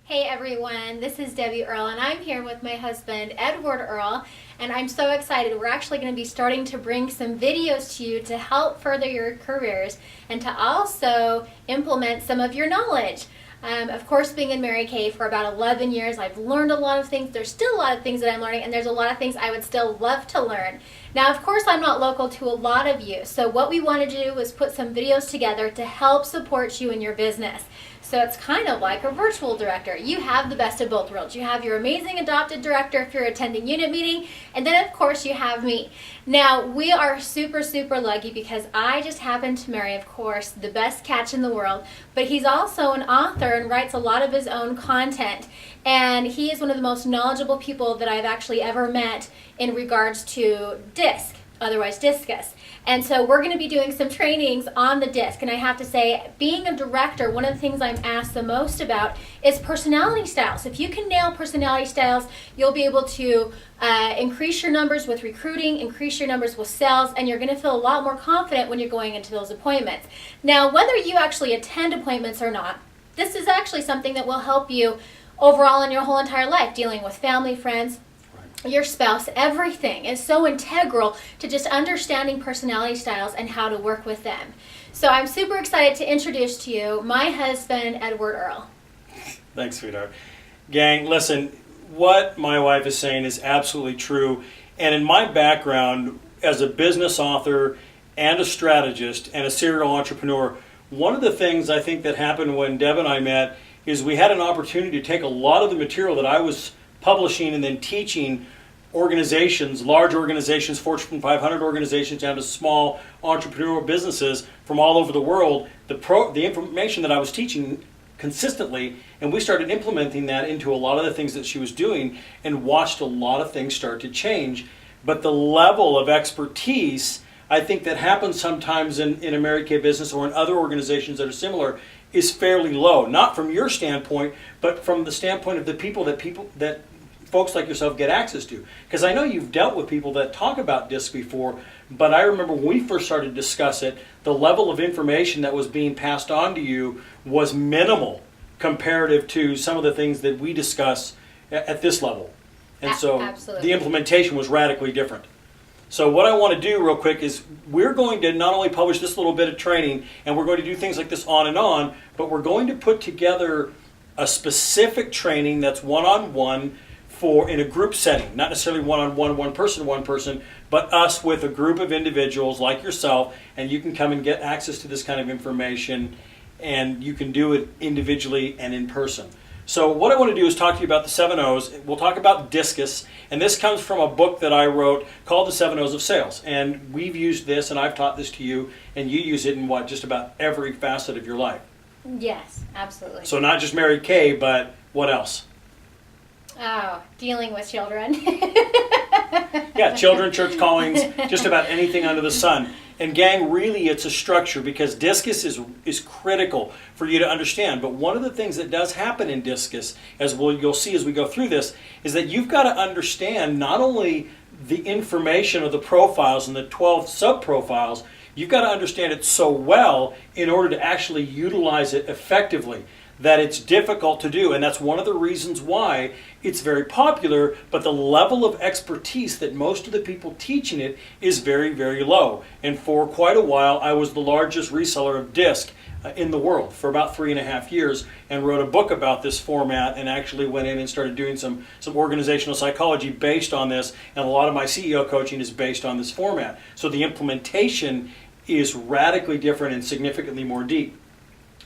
Hey everyone, this is Debbie Earl and I'm here with my husband Edward Earl, and I'm so excited. We're actually going to be starting to bring some videos to you to help further your careers and to also implement some of your knowledge. Of course, being in Mary Kay for about 11 years, I've learned a lot of things. There's still a lot of things that I'm learning, and there's a lot of things I would still love to learn. Now, of course, I'm not local to a lot of you, so what we want to do is put some videos together to help support you in your business. So it's kind of like a virtual director. You have the best of both worlds. You have your amazing adopted director if you're attending unit meeting, and then of course you have me. Now, we are super lucky because I just happened to marry, of course, the best catch in the world, but he's also an author and writes a lot of his own content. And he is one of the most knowledgeable people that I've actually ever met in regards to DISC, otherwise discus. And so we're going to be doing some trainings on the DISC, and I have to say, being a director, one of the things I'm asked the most about is personality styles. If you can nail personality styles, you'll be able to increase your numbers with recruiting, increase your numbers with sales, and you're going to feel a lot more confident when you're going into those appointments. Now, whether you actually attend appointments or not, this is actually something that will help you overall in your whole entire life, dealing with family, friends, your spouse. Everything is so integral to just understanding personality styles and how to work with them. So I'm super excited to introduce to you my husband, Edward Earl. Thanks, sweetheart. Gang, listen, what my wife is saying is absolutely true. And in my background as a business author and a strategist and a serial entrepreneur, one of the things I think that happened when Deb and I met is we had an opportunity to take a lot of the material that I was publishing and then teaching organizations, large organizations, Fortune 500 organizations, down to small entrepreneurial businesses from all over the world, the information that I was teaching consistently, and we started implementing that into a lot of the things that she was doing and watched a lot of things start to change. But the level of expertise, I think, that happens sometimes in a Mary Kay business or in other organizations that are similar is fairly low. Not from your standpoint, but from the standpoint of the people that folks like yourself get access to. Because I know you've dealt with people that talk about DISC before, but I remember when we first started to discuss it, the level of information that was being passed on to you was minimal comparative to some of the things that we discuss at this level. And so Absolutely. The implementation was radically different. So what I want to do real quick is we're going to not only publish this little bit of training, and we're going to do things like this on and on, but we're going to put together a specific training that's one-on-one for in a group setting, not necessarily one-on-one, one person, but us with a group of individuals like yourself, and you can come and get access to this kind of information, and you can do it individually and in person. So what I want to do is talk to you about the 7 O's. We'll talk about discus, and this comes from a book that I wrote called The 7 O's of Sales. And we've used this, and I've taught this to you, and you use it in just about every facet of your life. Yes, absolutely. So not just Mary Kay, but what else? Oh, dealing with children. Yeah, children, church callings, just about anything under the sun. And gang, really it's a structure because discus is critical for you to understand. But one of the things that does happen in discus, as you'll see as we go through this, is that you've got to understand not only the information of the profiles and the 12 sub-profiles, you've got to understand it so well in order to actually utilize it effectively, that it's difficult to do. And that's one of the reasons why it's very popular, but the level of expertise that most of the people teaching it is very low. And for quite a while, I was the largest reseller of DISC in the world for about 3.5 years, and wrote a book about this format, and actually went in and started doing some organizational psychology based on this, and a lot of my CEO coaching is based on this format. So the implementation is radically different and significantly more deep.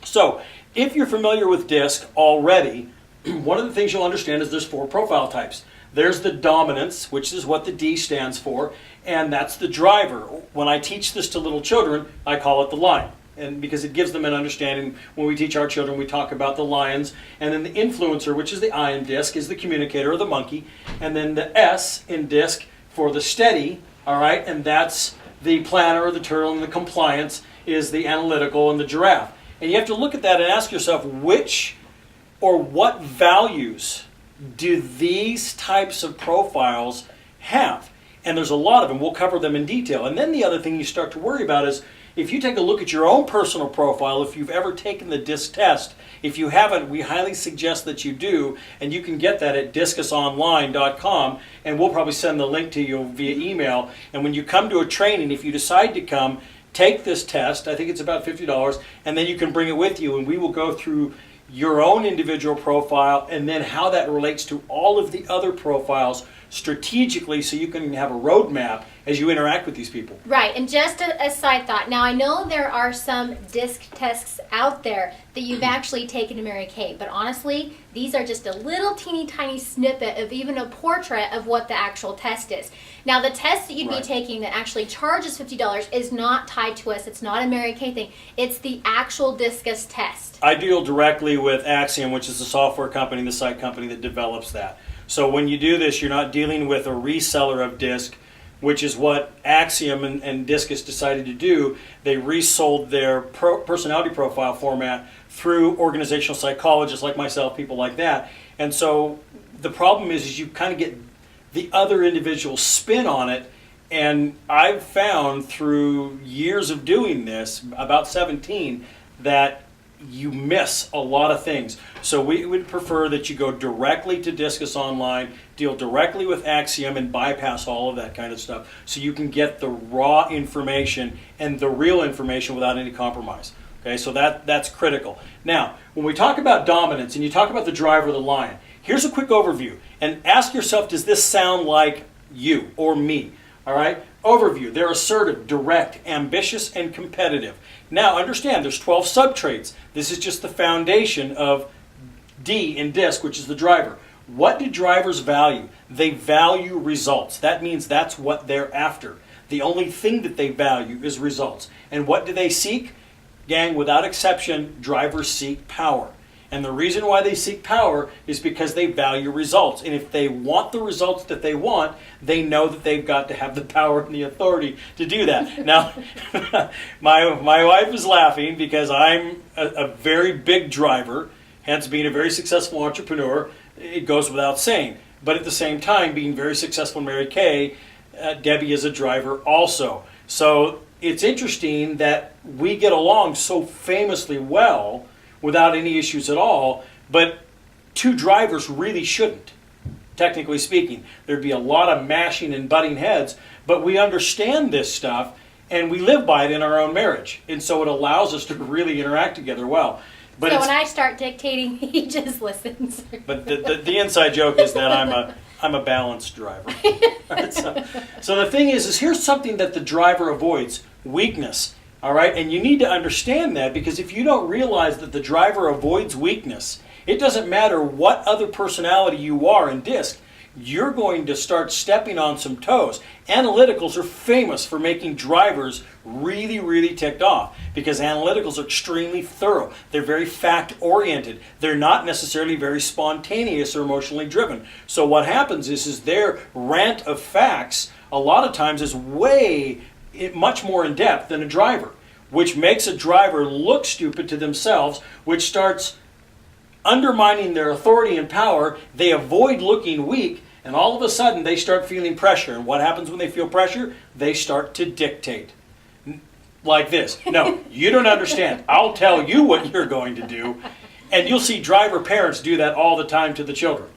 So if you're familiar with DISC already, one of the things you'll understand is there's 4 profile types. There's the dominance, which is what the D stands for, and that's the driver. When I teach this to little children, I call it the lion, and because it gives them an understanding. When we teach our children, we talk about the lions. And then the influencer, which is the I in DISC, is the communicator or the monkey. And then the S in DISC for the steady, all right, and that's the planner or the turtle, and the compliance is the analytical and the giraffe. And you have to look at that and ask yourself, which or what values do these types of profiles have? And there's a lot of them. We'll cover them in detail. And then the other thing you start to worry about is if you take a look at your own personal profile, if you've ever taken the DISC test, if you haven't, we highly suggest that you do, and you can get that at discusonline.com, and we'll probably send the link to you via email. And when you come to a training, if you decide to come, take this test. I think it's about $50, and then you can bring it with you, and we will go through your own individual profile and then how that relates to all of the other profiles strategically, so you can have a roadmap as you interact with these people. Right, and just a side thought. Now, I know there are some DISC tests out there that you've actually taken to Mary Kay, but honestly, these are just a little teeny tiny snippet of even a portrait of what the actual test is. Now, the test that you'd be taking that actually charges $50 is not tied to us. It's not a Mary Kay thing. It's the actual discus test. I deal directly with Axiom, which is the software company, the site company that develops that. So when you do this, you're not dealing with a reseller of DISC, which is what Axiom and Discus decided to do. They resold their personality profile format through organizational psychologists like myself, people like that. And so the problem is you kind of get the other individual spin on it. And I've found through years of doing this, about 17, that you miss a lot of things. So we would prefer that you go directly to Discus Online, deal directly with Axiom, and bypass all of that kind of stuff, so you can get the raw information and the real information without any compromise. Okay, so that's critical. Now, when we talk about dominance and you talk about the driver of the lion, here's a quick overview. And ask yourself, does this sound like you or me? All right? Overview. They're assertive, direct, ambitious, and competitive. Now, understand, there's 12 subtraits. This is just the foundation of D in DISC, which is the driver. What do drivers value? They value results. That means that's what they're after. The only thing that they value is results. And what do they seek? Gang, without exception, drivers seek power. And the reason why they seek power is because they value results. And if they want the results that they want, they know that they've got to have the power and the authority to do that. Now, my wife is laughing because I'm a very big driver, hence being a very successful entrepreneur. It goes without saying. But at the same time, being very successful in Mary Kay, Debbie is a driver also. So it's interesting that we get along so famously well without any issues at all, but two drivers really shouldn't, technically speaking. There'd be a lot of mashing and butting heads, but we understand this stuff and we live by it in our own marriage. And so it allows us to really interact together well. But so when I start dictating, he just listens. But the inside joke is that I'm a balanced driver. So the thing is here's something that the driver avoids: weakness. All right, and you need to understand that, because if you don't realize that the driver avoids weakness, it doesn't matter what other personality you are in DISC, you're going to start stepping on some toes. Analyticals are famous for making drivers really, really ticked off, because analyticals are extremely thorough. They're very fact-oriented. They're not necessarily very spontaneous or emotionally driven. So what happens is their rant of facts a lot of times is much more in depth than a driver, which makes a driver look stupid to themselves, which starts undermining their authority and power. They avoid looking weak, and all of a sudden they start feeling pressure. And what happens when they feel pressure? They start to dictate. Like this. No, you don't understand. I'll tell you what you're going to do. And you'll see driver parents do that all the time to the children.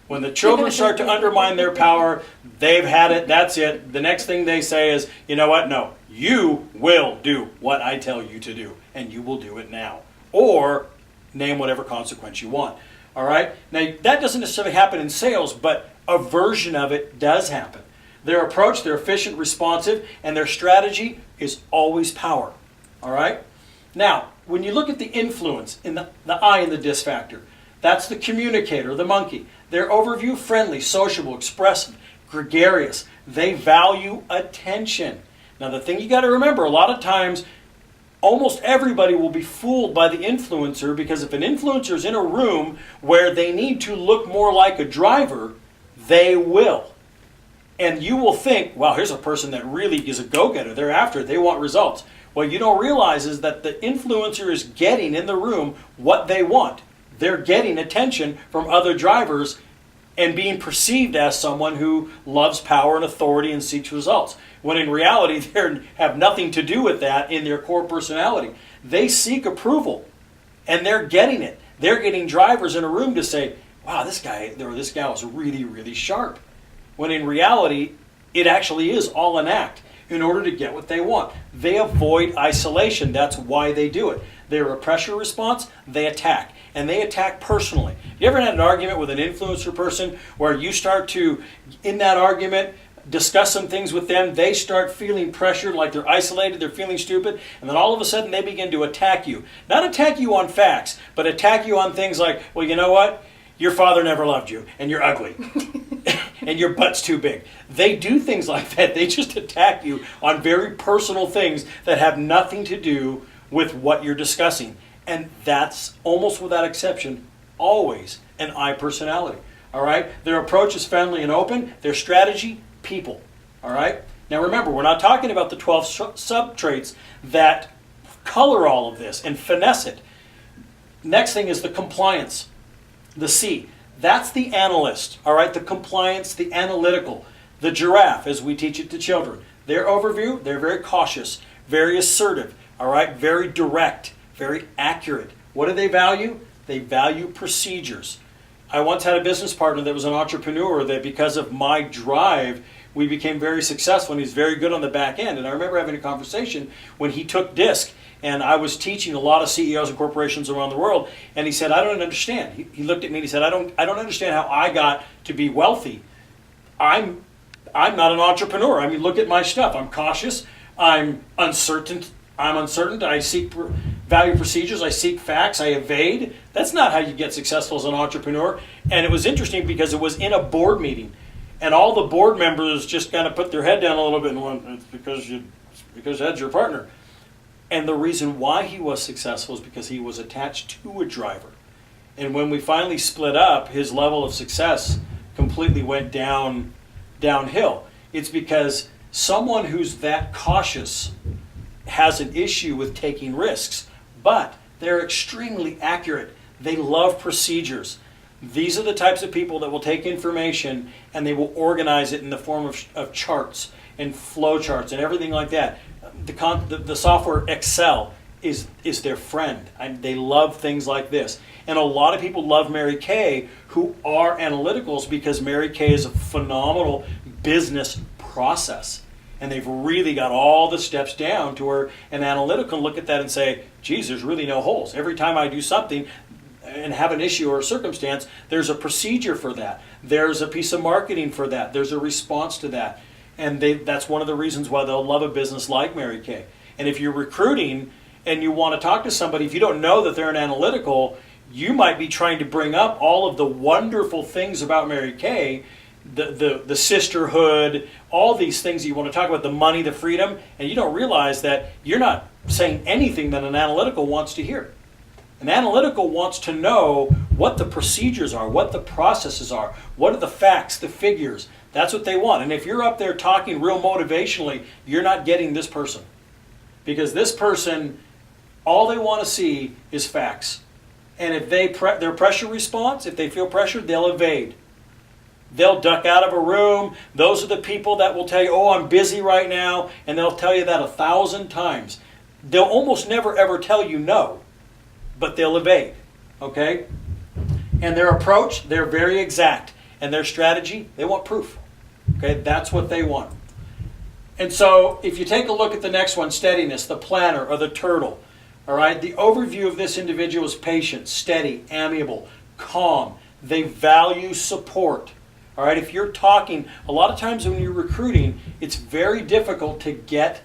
When the children start to undermine their power, they've had it, that's it. The next thing they say is, you know what, no, you will do what I tell you to do, and you will do it now. Or name whatever consequence you want. All right? Now, that doesn't necessarily happen in sales, but a version of it does happen. Their approach, they're efficient, responsive, and their strategy is always power. All right? Now, when you look at the influence in the I in the DISC factor, that's the communicator, the monkey. They're overview friendly, sociable, expressive, gregarious. They value attention. Now the thing you got to remember, a lot of times almost everybody will be fooled by the influencer, because if an influencer is in a room where they need to look more like a driver, they will. And you will think, wow, here's a person that really is a go-getter. They're after it. They want results. What you don't realize is that the influencer is getting in the room what they want. They're getting attention from other drivers and being perceived as someone who loves power and authority and seeks results. When in reality, they have nothing to do with that in their core personality. They seek approval, and they're getting it. They're getting drivers in a room to say, wow, this guy or this gal is really, really sharp. When in reality, it actually is all an act in order to get what they want. They avoid isolation. That's why they do it. They're a pressure response, they attack. And they attack personally. You ever had an argument with an influencer person where you start to, in that argument, discuss some things with them, they start feeling pressured, like they're isolated, they're feeling stupid, and then all of a sudden they begin to attack you. Not attack you on facts, but attack you on things like, well, you know what? Your father never loved you, and you're ugly, and your butt's too big. They do things like that. They just attack you on very personal things that have nothing to do with what you're discussing. And that's, almost without exception, always an I personality. All right? Their approach is friendly and open. Their strategy, people. All right? Now remember, we're not talking about the 12 sub-traits that color all of this and finesse it. Next thing is the compliance, the C. That's the analyst. All right? The compliance, the analytical. The giraffe, as we teach it to children. Their overview, they're very cautious, very assertive. All right? Very direct. Very accurate. What do they value? They value procedures. I once had a business partner that was an entrepreneur that because of my drive, we became very successful, and he's very good on the back end. And I remember having a conversation when he took DISC, and I was teaching a lot of CEOs and corporations around the world, and he said, I don't understand. He looked at me and he said, I don't understand how I got to be wealthy. I'm not an entrepreneur. I mean, look at my stuff. I'm cautious. I'm uncertain. I seek value procedures. I seek facts. I evade. That's not how you get successful as an entrepreneur. And it was interesting because it was in a board meeting, and all the board members just kind of put their head down a little bit and went, "It's because Ed's your partner." And the reason why he was successful is because he was attached to a driver. And when we finally split up, his level of success completely went downhill. It's because someone who's that cautious has an issue with taking risks, but they're extremely accurate. They love procedures. These are the types of people that will take information and they will organize it in the form of charts and flow charts and everything like that. The software Excel is their friend. They love things like this. And a lot of people love Mary Kay who are analyticals because Mary Kay is a phenomenal business process. And they've really got all the steps down to where an analytic can look at that and say, geez, there's really no holes. Every time I do something and have an issue or a circumstance, there's a procedure for that. There's a piece of marketing for that. There's a response to that. And that's one of the reasons why they'll love a business like Mary Kay. And if you're recruiting and you want to talk to somebody, if you don't know that they're an analytical, you might be trying to bring up all of the wonderful things about Mary Kay, the sisterhood, all these things you want to talk about, the money, the freedom, and you don't realize that you're not saying anything that an analytical wants to hear. An analytical wants to know what the procedures are, what the processes are, what are the facts, the figures. That's what they want. And if you're up there talking real motivationally, you're not getting this person. Because this person, all they want to see is facts. And if their pressure response, if they feel pressured, they'll evade. They'll duck out of a room. Those are the people that will tell you, oh, I'm busy right now. And they'll tell you that 1,000 times. They'll almost never ever tell you no, but they'll evade. Okay? And their approach, they're very exact. And their strategy, they want proof. Okay? That's what they want. And so if you take a look at the next one, steadiness, the planner or the turtle. All right? The overview of this individual is patient, steady, amiable, calm. They value support. All right, if you're talking, a lot of times when you're recruiting, it's very difficult to get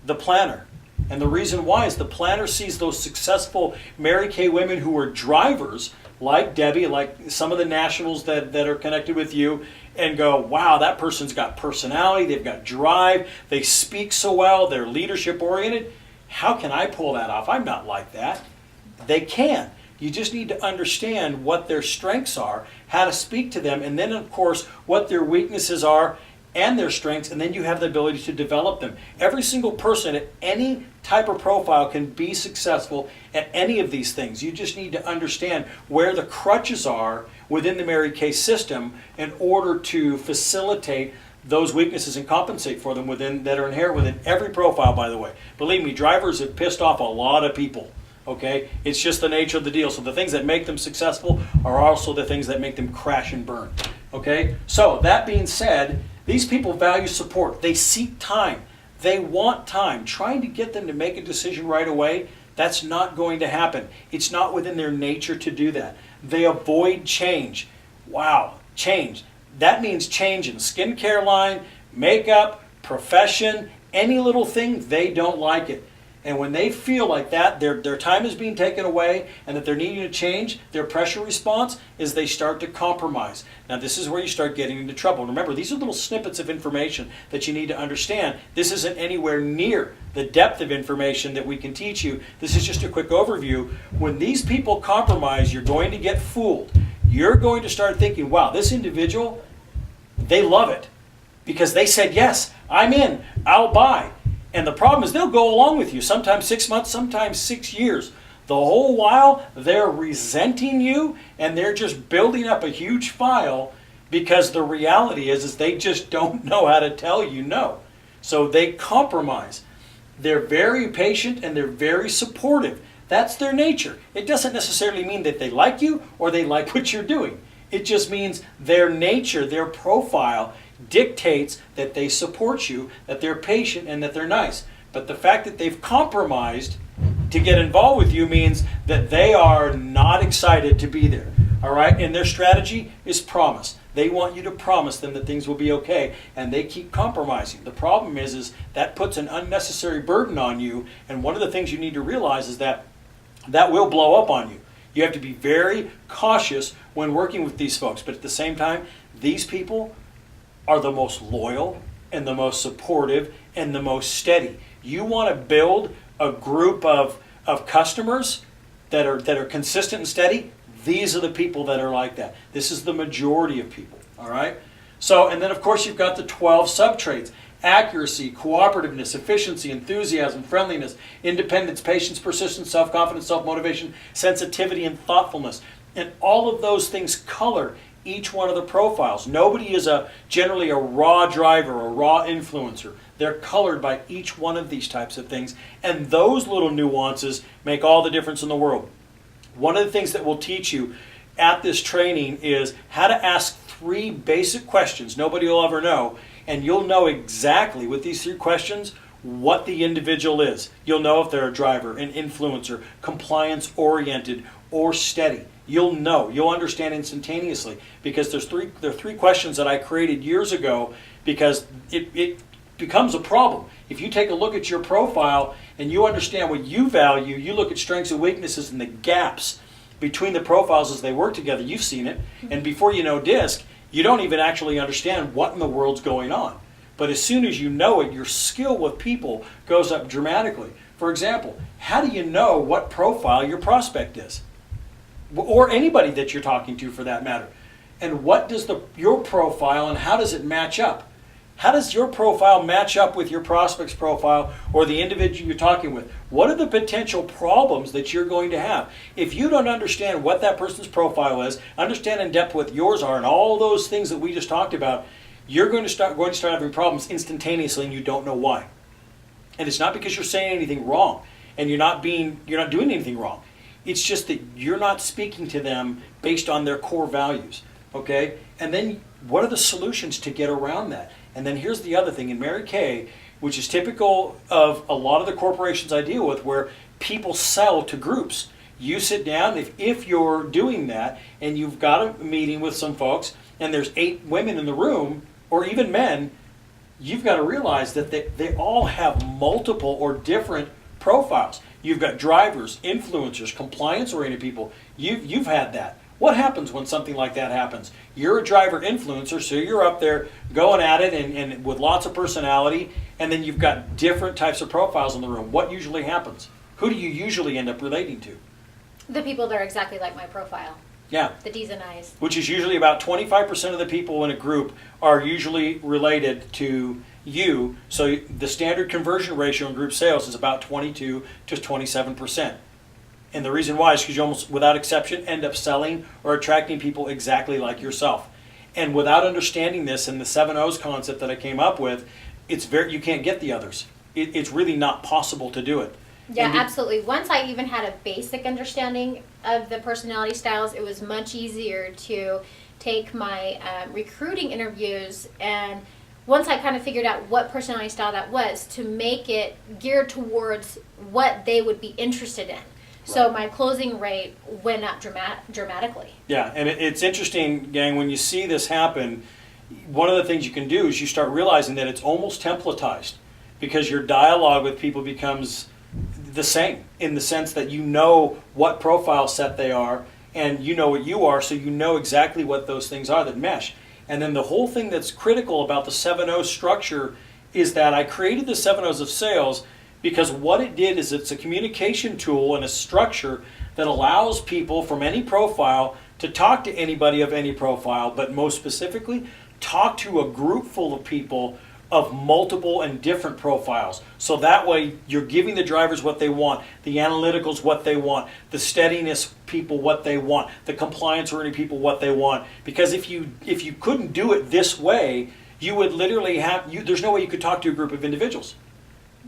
the planner. And the reason why is the planner sees those successful Mary Kay women who are drivers, like Debi, like some of the nationals that are connected with you, and go, wow, that person's got personality, they've got drive, they speak so well, they're leadership oriented. How can I pull that off? I'm not like that. They can. You just need to understand what their strengths are, how to speak to them, and then, of course, what their weaknesses are, and their strengths, and then you have the ability to develop them. Every single person at any type of profile can be successful at any of these things. You just need to understand where the crutches are within the Mary Kay system in order to facilitate those weaknesses and compensate for them that are inherent within every profile, by the way. Believe me, drivers have pissed off a lot of people. Okay? It's just the nature of the deal. So the things that make them successful are also the things that make them crash and burn. Okay? So that being said, these people value support. They seek time. They want time. Trying to get them to make a decision right away, that's not going to happen. It's not within their nature to do that. They avoid change. Wow, change. That means change in skincare line, makeup, profession, any little thing, they don't like it. And when they feel like that, their time is being taken away and that they're needing to change, their pressure response is they start to compromise. Now this is where you start getting into trouble. Remember, these are little snippets of information that you need to understand. This isn't anywhere near the depth of information that we can teach you. This is just a quick overview. When these people compromise, you're going to get fooled. You're going to start thinking, wow, this individual, they love it because they said, yes, I'm in, I'll buy. And the problem is they'll go along with you, sometimes 6 months, sometimes 6 years. The whole while, they're resenting you and they're just building up a huge file because the reality is they just don't know how to tell you no. So they compromise. They're very patient and they're very supportive. That's their nature. It doesn't necessarily mean that they like you or they like what you're doing. It just means their nature, their profile dictates that they support you, that they're patient, and that they're nice. But the fact that they've compromised to get involved with you means that they are not excited to be there. All right? And their strategy is promise. They want you to promise them that things will be okay, and they keep compromising. The problem is that puts an unnecessary burden on you, and one of the things you need to realize is that will blow up on you. You have to be very cautious when working with these folks, but at the same time, these people are the most loyal and the most supportive and the most steady. You want to build a group of customers that are consistent and steady. These are the people that are like that. This is the majority of people. All right? So, and then of course you've got the 12 subtraits. Accuracy, cooperativeness, efficiency, enthusiasm, friendliness, independence, patience, persistence, self-confidence, self-motivation, sensitivity, and thoughtfulness. And all of those things color each one of the profiles. Nobody is generally a raw driver or raw influencer. They're colored by each one of these types of things. And those little nuances make all the difference in the world. One of the things that we'll teach you at this training is how to ask 3 basic questions nobody will ever know. And you'll know exactly with these 3 questions what the individual is. You'll know if they're a driver, an influencer, compliance-oriented, or steady. You'll know. You'll understand instantaneously because there are 3 questions that I created years ago because it becomes a problem. If you take a look at your profile and you understand what you value, you look at strengths and weaknesses and the gaps between the profiles as they work together. You've seen it. And before you know DISC, you don't even actually understand what in the world's going on. But as soon as you know it, your skill with people goes up dramatically. For example, how do you know what profile your prospect is? Or anybody that you're talking to for that matter. And what does your profile and how does it match up? How does your profile match up with your prospect's profile or the individual you're talking with? What are the potential problems that you're going to have? If you don't understand what that person's profile is, understand in depth what yours are and all those things that we just talked about, you're going to start having problems instantaneously and you don't know why. And it's not because you're saying anything wrong and you're not doing anything wrong. It's just that you're not speaking to them based on their core values. Okay? And then what are the solutions to get around that? And then here's the other thing. In Mary Kay, which is typical of a lot of the corporations I deal with where people sell to groups. You sit down, if you're doing that, and you've got a meeting with some folks, and there's 8 women in the room, or even men, you've got to realize that they all have multiple or different profiles. You've got drivers, influencers, compliance-oriented people. You've had that. What happens when something like that happens? You're a driver influencer, so you're up there going at it and with lots of personality, and then you've got different types of profiles in the room. What usually happens? Who do you usually end up relating to? The people that are exactly like my profile. Yeah. The D's and I's. Which is usually about 25% of the people in a group are usually related to you. So the standard conversion ratio in group sales is about 22 to 27%. And the reason why is because you almost, without exception, end up selling or attracting people exactly like yourself. And without understanding this and the 7 O's concept that I came up with, you can't get the others. It's really not possible to do it. Yeah, absolutely. Once I even had a basic understanding of the personality styles, it was much easier to take my recruiting interviews, and once I kind of figured out what personality style that was, to make it geared towards what they would be interested in. So my closing rate went up dramatically. Yeah, and it's interesting, gang, when you see this happen, one of the things you can do is you start realizing that it's almost templatized, because your dialogue with people becomes the same in the sense that you know what profile set they are and you know what you are, so you know exactly what those things are that mesh. And then the whole thing that's critical about the 7O structure is that I created the 7Os of sales because what it did is it's a communication tool and a structure that allows people from any profile to talk to anybody of any profile, but most specifically, talk to a group full of people of multiple and different profiles. So that way you're giving the drivers what they want, the analyticals what they want, the steadiness people what they want, the compliance oriented people what they want. Because if you couldn't do it this way, you would literally there's no way you could talk to a group of individuals.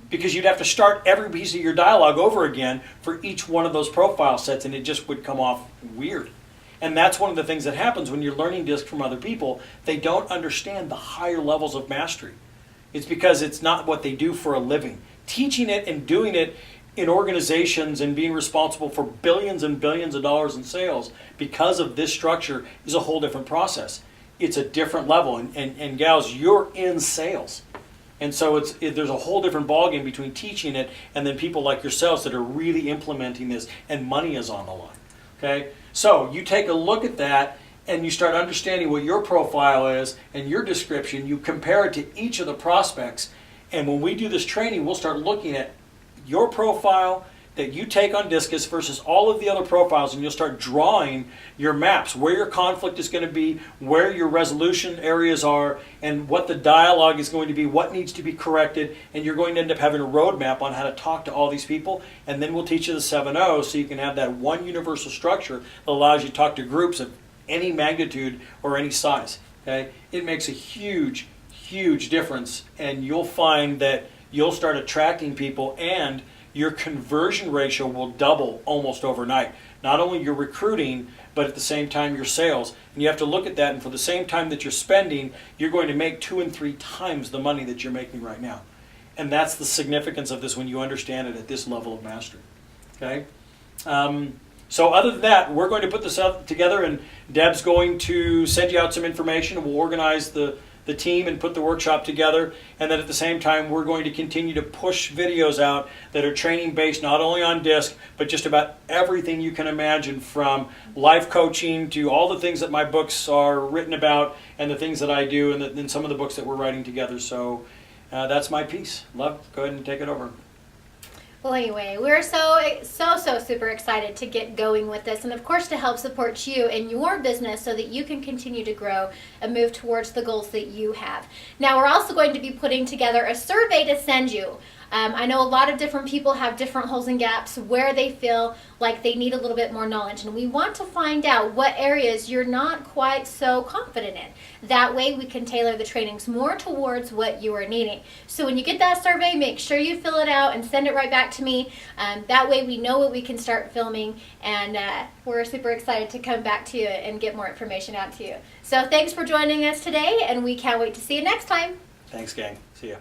Because you'd have to start every piece of your dialogue over again for each one of those profile sets, and it just would come off weird. And that's one of the things that happens when you're learning DISC from other people. They don't understand the higher levels of mastery. It's because it's not what they do for a living. Teaching it and doing it in organizations and being responsible for billions and billions of dollars in sales because of this structure is a whole different process. It's a different level. And gals, you're in sales. And so there's a whole different ballgame between teaching it and then people like yourselves that are really implementing this, and money is on the line. Okay? So you take a look at that and you start understanding what your profile is and your description. You compare it to each of the prospects. And when we do this training, we'll start looking at your profile that you take on Discus versus all of the other profiles, and you'll start drawing your maps, where your conflict is going to be, where your resolution areas are, and what the dialogue is going to be, what needs to be corrected, and you're going to end up having a roadmap on how to talk to all these people, and then we'll teach you the 7O so you can have that one universal structure that allows you to talk to groups of any magnitude or any size. Okay? It makes a huge, huge difference, and you'll find that you'll start attracting people, and your conversion ratio will double almost overnight. Not only your recruiting, but at the same time your sales. And you have to look at that, and for the same time that you're spending, you're going to make 2 and 3 times the money that you're making right now. And that's the significance of this when you understand it at this level of mastery. Okay? So other than that, we're going to put this up together, and Deb's going to send you out some information, and we'll organize the team and put the workshop together. And then at the same time, we're going to continue to push videos out that are training based not only on DISC, but just about everything you can imagine, from life coaching to all the things that my books are written about and the things that I do, and then some of the books that we're writing together. So that's my piece. Love, go ahead and take it over. Well, anyway, we're so super excited to get going with this, and of course to help support you in your business so that you can continue to grow and move towards the goals that you have. Now, we're also going to be putting together a survey to send you. I know a lot of different people have different holes and gaps where they feel like they need a little bit more knowledge, and we want to find out what areas you're not quite so confident in. That way we can tailor the trainings more towards what you are needing. So when you get that survey, make sure you fill it out and send it right back to me. That way we know what we can start filming, and we're super excited to come back to you and get more information out to you. So thanks for joining us today, and we can't wait to see you next time. Thanks, gang. See ya.